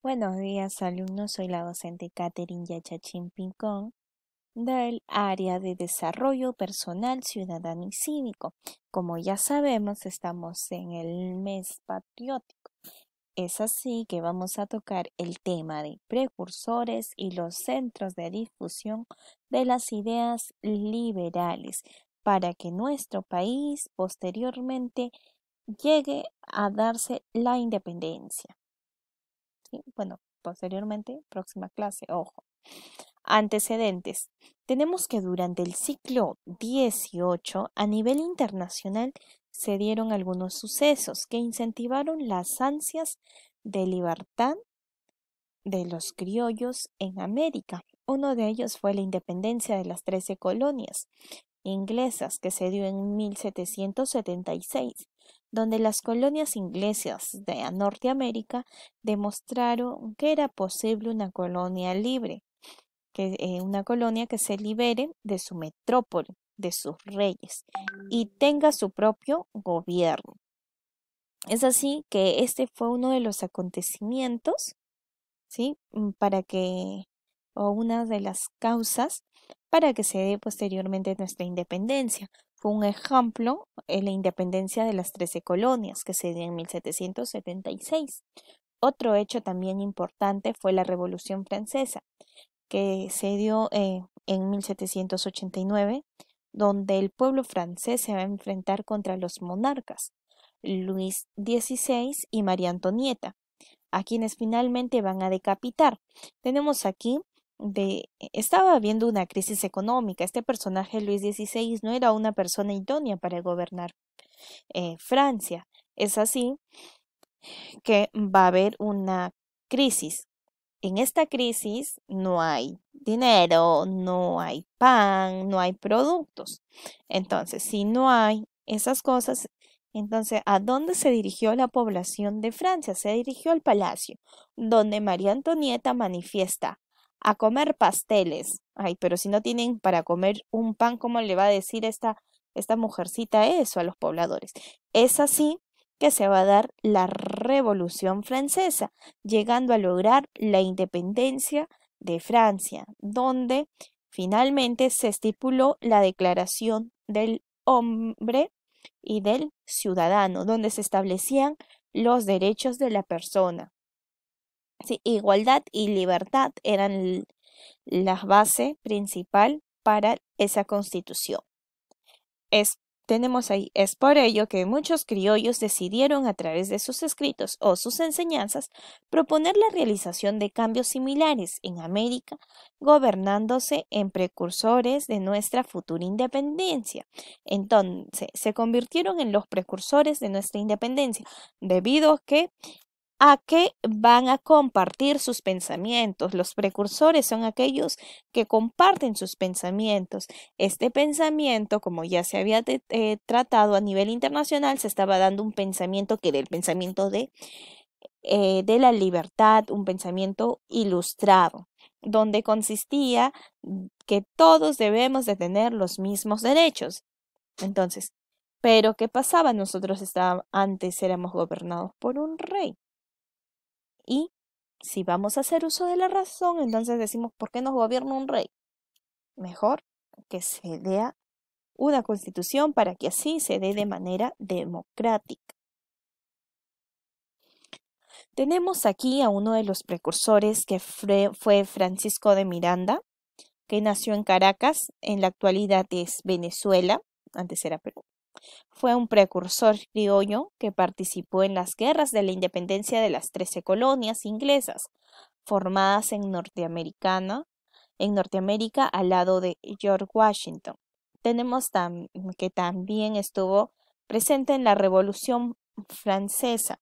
Buenos días, alumnos. Soy la docente Catherine Yachachín Pincón del área de Desarrollo Personal, Ciudadano y Cívico. Como ya sabemos, estamos en el mes patriótico. Es así que vamos a tocar el tema de precursores y los centros de difusión de las ideas liberales para que nuestro país posteriormente llegue a darse la independencia. ¿Sí? Bueno, posteriormente, próxima clase, ojo. Antecedentes. Tenemos que durante el siglo XVIII, a nivel internacional, se dieron algunos sucesos que incentivaron las ansias de libertad de los criollos en América. Uno de ellos fue la independencia de las 13 colonias inglesas que se dio en 1776, donde las colonias inglesas de Norteamérica demostraron que era posible una colonia libre, una colonia que se libere de su metrópoli, de sus reyes, y tenga su propio gobierno. Es así que este fue uno de los acontecimientos, ¿sí? O una de las causas para que se dé posteriormente nuestra independencia. Fue un ejemplo en la independencia de las 13 colonias que se dio en 1776. Otro hecho también importante fue la Revolución Francesa, que se dio en 1789, donde el pueblo francés se va a enfrentar contra los monarcas, Luis XVI y María Antonieta, a quienes finalmente van a decapitar. Tenemos aquí estaba habiendo una crisis económica. Este personaje, Luis XVI, no era una persona idónea para gobernar Francia. Es así que va a haber una crisis. En esta crisis no hay dinero, no hay pan, no hay productos. Entonces, si no hay esas cosas, entonces, ¿a dónde se dirigió la población de Francia? Se dirigió al palacio, donde María Antonieta manifiesta a comer pasteles. Ay, pero si no tienen para comer un pan, ¿cómo le va a decir esta mujercita eso a los pobladores? Es así que se va a dar la Revolución Francesa, llegando a lograr la independencia de Francia, donde finalmente se estipuló la Declaración del Hombre y del Ciudadano, donde se establecían los derechos de la persona. Sí, igualdad y libertad eran la base principal para esa constitución. Es, tenemos ahí, es por ello que muchos criollos decidieron a través de sus escritos o sus enseñanzas proponer la realización de cambios similares en América, gobernándose en precursores de nuestra futura independencia. Entonces, se convirtieron en los precursores de nuestra independencia, debido a que van a compartir sus pensamientos. Los precursores son aquellos que comparten sus pensamientos. Este pensamiento, como ya se había tratado a nivel internacional, se estaba dando un pensamiento que era el pensamiento de la libertad, un pensamiento ilustrado, donde consistía que todos debemos de tener los mismos derechos. Entonces, pero ¿qué pasaba? Nosotros antes éramos gobernados por un rey. Y si vamos a hacer uso de la razón, entonces decimos, ¿por qué nos gobierna un rey? Mejor que se dé una constitución para que así se dé de manera democrática. Tenemos aquí a uno de los precursores que fue Francisco de Miranda, que nació en Caracas, en la actualidad es Venezuela, antes era Perú. Fue un precursor criollo que participó en las guerras de la independencia de las 13 colonias inglesas, formadas en Norteamérica al lado de George Washington. Tenemos que también estuvo presente en la Revolución Francesa.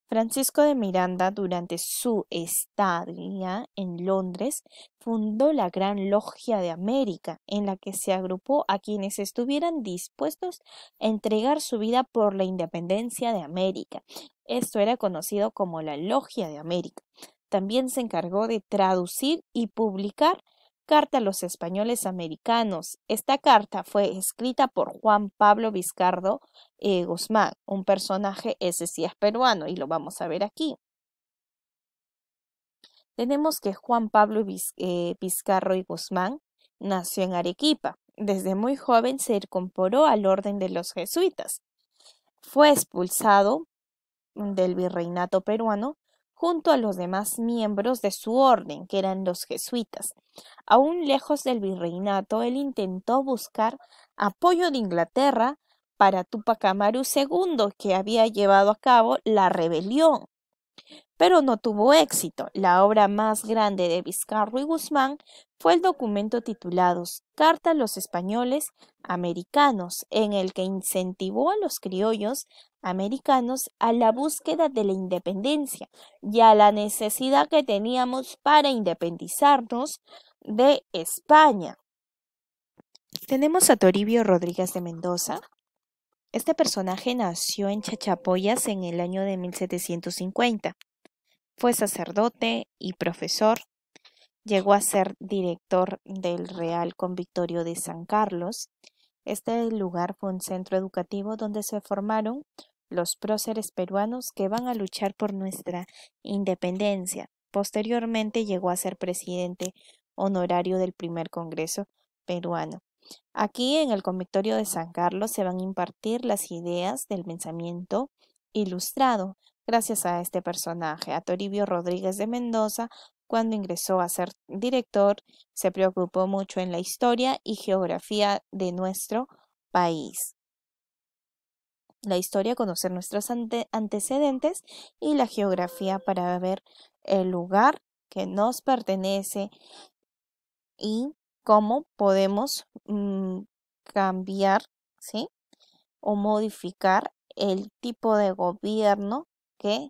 Francisco de Miranda, durante su estadía en Londres, fundó la Gran Logia de América, en la que se agrupó a quienes estuvieran dispuestos a entregar su vida por la independencia de América. Esto era conocido como la Logia de América. También se encargó de traducir y publicar carta a los españoles americanos. Esta carta fue escrita por Juan Pablo Vizcardo Guzmán, un personaje, ese sí es peruano y lo vamos a ver aquí. Tenemos que Juan Pablo Vizcarro y Guzmán nació en Arequipa. Desde muy joven se incorporó al orden de los jesuitas. Fue expulsado del virreinato peruano junto a los demás miembros de su orden, que eran los jesuitas. Aún lejos del virreinato, él intentó buscar apoyo de Inglaterra para Túpac Amaru II, que había llevado a cabo la rebelión, pero no tuvo éxito. La obra más grande de Vizcarro y Guzmán fue el documento titulado Carta a los Españoles Americanos, en el que incentivó a los criollos americanos a la búsqueda de la independencia y a la necesidad que teníamos para independizarnos de España. Tenemos a Toribio Rodríguez de Mendoza. Este personaje nació en Chachapoyas en el año de 1750. Fue sacerdote y profesor. Llegó a ser director del Real Convictorio de San Carlos. Este lugar fue un centro educativo donde se formaron los próceres peruanos que van a luchar por nuestra independencia. Posteriormente llegó a ser presidente honorario del primer Congreso peruano. Aquí en el Convictorio de San Carlos se van a impartir las ideas del pensamiento ilustrado gracias a este personaje, a Toribio Rodríguez de Mendoza. Cuando ingresó a ser director, se preocupó mucho en la historia y geografía de nuestro país. La historia, conocer nuestros antecedentes, y la geografía para ver el lugar que nos pertenece y cómo podemos cambiar, ¿sí?, o modificar el tipo de gobierno que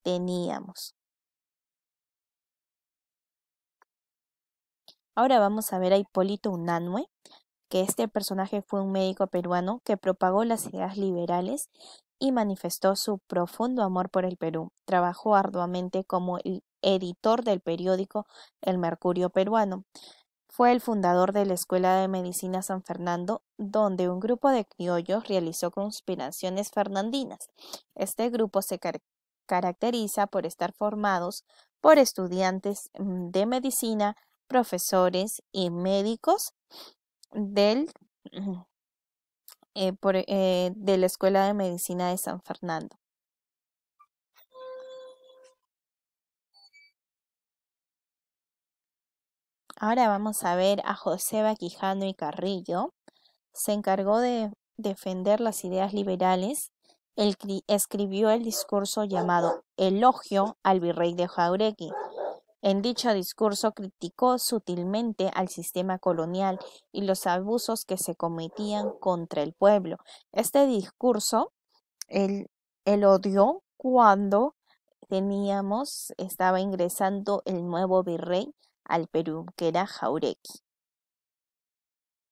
teníamos. Ahora vamos a ver a Hipólito Unanue, que este personaje fue un médico peruano que propagó las ideas liberales y manifestó su profundo amor por el Perú. Trabajó arduamente como el editor del periódico El Mercurio Peruano. Fue el fundador de la Escuela de Medicina San Fernando, donde un grupo de criollos realizó conspiraciones fernandinas. Este grupo se caracteriza por estar formados por estudiantes de medicina, profesores y médicos de la Escuela de Medicina de San Fernando. Ahora vamos a ver a José Quijano y Carrillo. Se encargó de defender las ideas liberales. Él escribió el discurso llamado Elogio al Virrey de Jauregui. En dicho discurso criticó sutilmente al sistema colonial y los abusos que se cometían contra el pueblo. Este discurso él odió cuando estaba ingresando el nuevo virrey al Perú, que era Jauregui,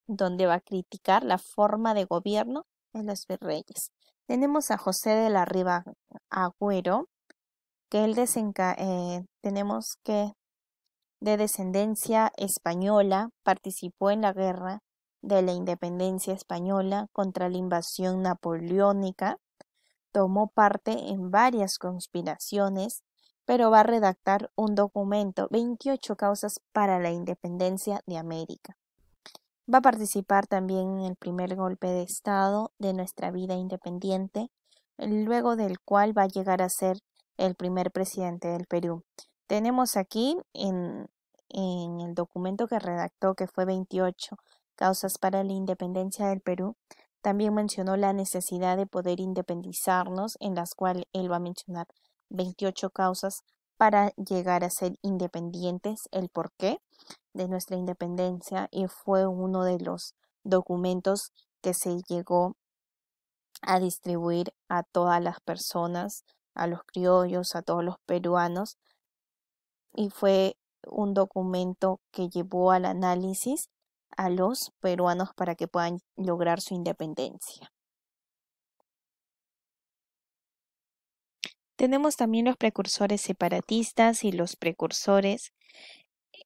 donde va a criticar la forma de gobierno de los virreyes. Tenemos a José de la Riva Agüero, que él tenemos que de descendencia española, participó en la guerra de la independencia española contra la invasión napoleónica, tomó parte en varias conspiraciones, pero va a redactar un documento, 28 causas para la independencia de América. Va a participar también en el primer golpe de Estado de nuestra vida independiente, luego del cual va a llegar a ser el primer presidente del Perú. Tenemos aquí en el documento que redactó, que fue 28 causas para la independencia del Perú, también mencionó la necesidad de poder independizarnos, en las cuales él va a mencionar 28 causas para llegar a ser independientes, el porqué de nuestra independencia, y fue uno de los documentos que se llegó a distribuir a todas las personas, a los criollos, a todos los peruanos, y fue un documento que llevó al análisis a los peruanos para que puedan lograr su independencia. Tenemos también los precursores separatistas y los precursores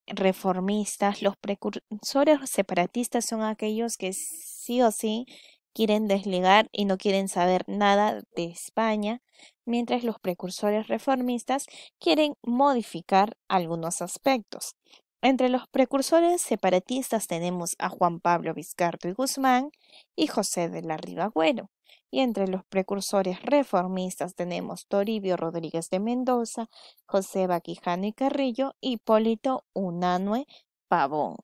reformistas. Los precursores separatistas son aquellos que sí o sí quieren desligar y no quieren saber nada de España, mientras los precursores reformistas quieren modificar algunos aspectos. Entre los precursores separatistas tenemos a Juan Pablo Vizcardo y Guzmán y José de la Riva Agüero. Y entre los precursores reformistas tenemos Toribio Rodríguez de Mendoza, José Vaquijano y Carrillo, y Hipólito Unanue Pavón.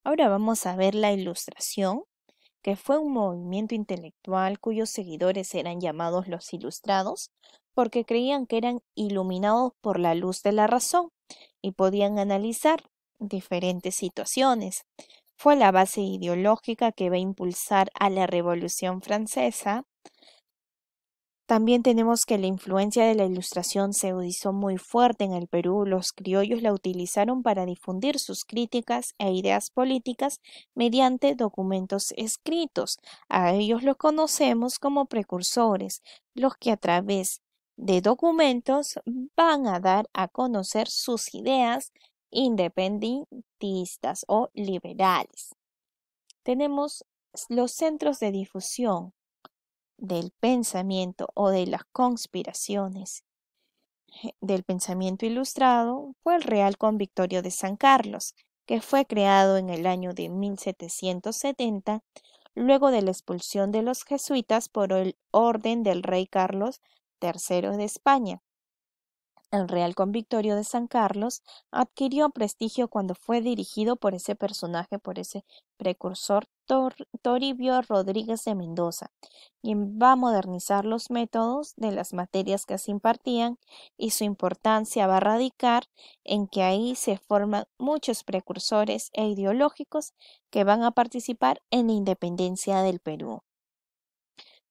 Ahora vamos a ver la Ilustración, que fue un movimiento intelectual cuyos seguidores eran llamados los Ilustrados, porque creían que eran iluminados por la luz de la razón y podían analizar diferentes situaciones. Fue la base ideológica que va a impulsar a la Revolución Francesa. También tenemos que la influencia de la Ilustración se agudizó muy fuerte en el Perú. Los criollos la utilizaron para difundir sus críticas e ideas políticas mediante documentos escritos. A ellos los conocemos como precursores, los que a través de documentos van a dar a conocer sus ideas independentistas o liberales. Tenemos los centros de difusión del pensamiento o de las conspiraciones del pensamiento ilustrado fue el Real Convictorio de San Carlos, que fue creado en el año de 1770, luego de la expulsión de los jesuitas por el orden del rey Carlos III de España. El Real Convictorio de San Carlos adquirió prestigio cuando fue dirigido por ese personaje, por ese precursor Toribio Rodríguez de Mendoza, quien va a modernizar los métodos de las materias que se impartían, y su importancia va a radicar en que ahí se forman muchos precursores e ideológicos que van a participar en la independencia del Perú.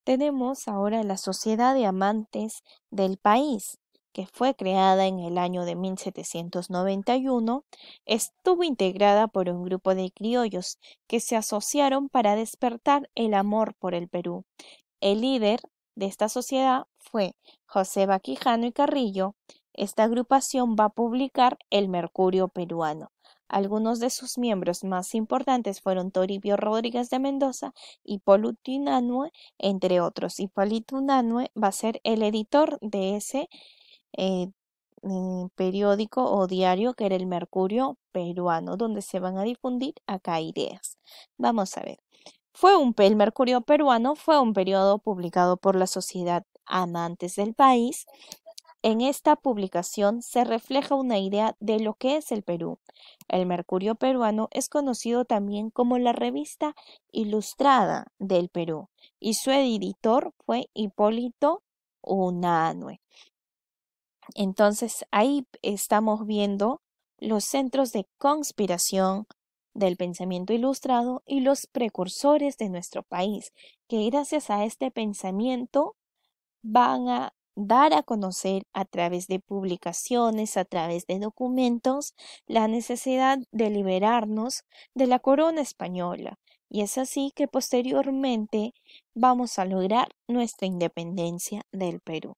Tenemos ahora la Sociedad de Amantes del País, que fue creada en el año de 1791, estuvo integrada por un grupo de criollos que se asociaron para despertar el amor por el Perú. El líder de esta sociedad fue José Vaquijano y Carrillo. Esta agrupación va a publicar El Mercurio Peruano. Algunos de sus miembros más importantes fueron Toribio Rodríguez de Mendoza y Hipólito Unanue, entre otros. Hipólito Unanue va a ser el editor de ese periódico o diario que era El Mercurio Peruano, donde se van a difundir acá ideas. Vamos a ver. El Mercurio Peruano fue un periodo publicado por la Sociedad Amantes del País. En esta publicación se refleja una idea de lo que es el Perú. El Mercurio Peruano es conocido también como la revista ilustrada del Perú y su editor fue Hipólito Unanue. Entonces ahí estamos viendo los centros de conspiración del pensamiento ilustrado y los precursores de nuestro país, que gracias a este pensamiento van a dar a conocer a través de publicaciones, a través de documentos, la necesidad de liberarnos de la corona española. Y es así que posteriormente vamos a lograr nuestra independencia del Perú.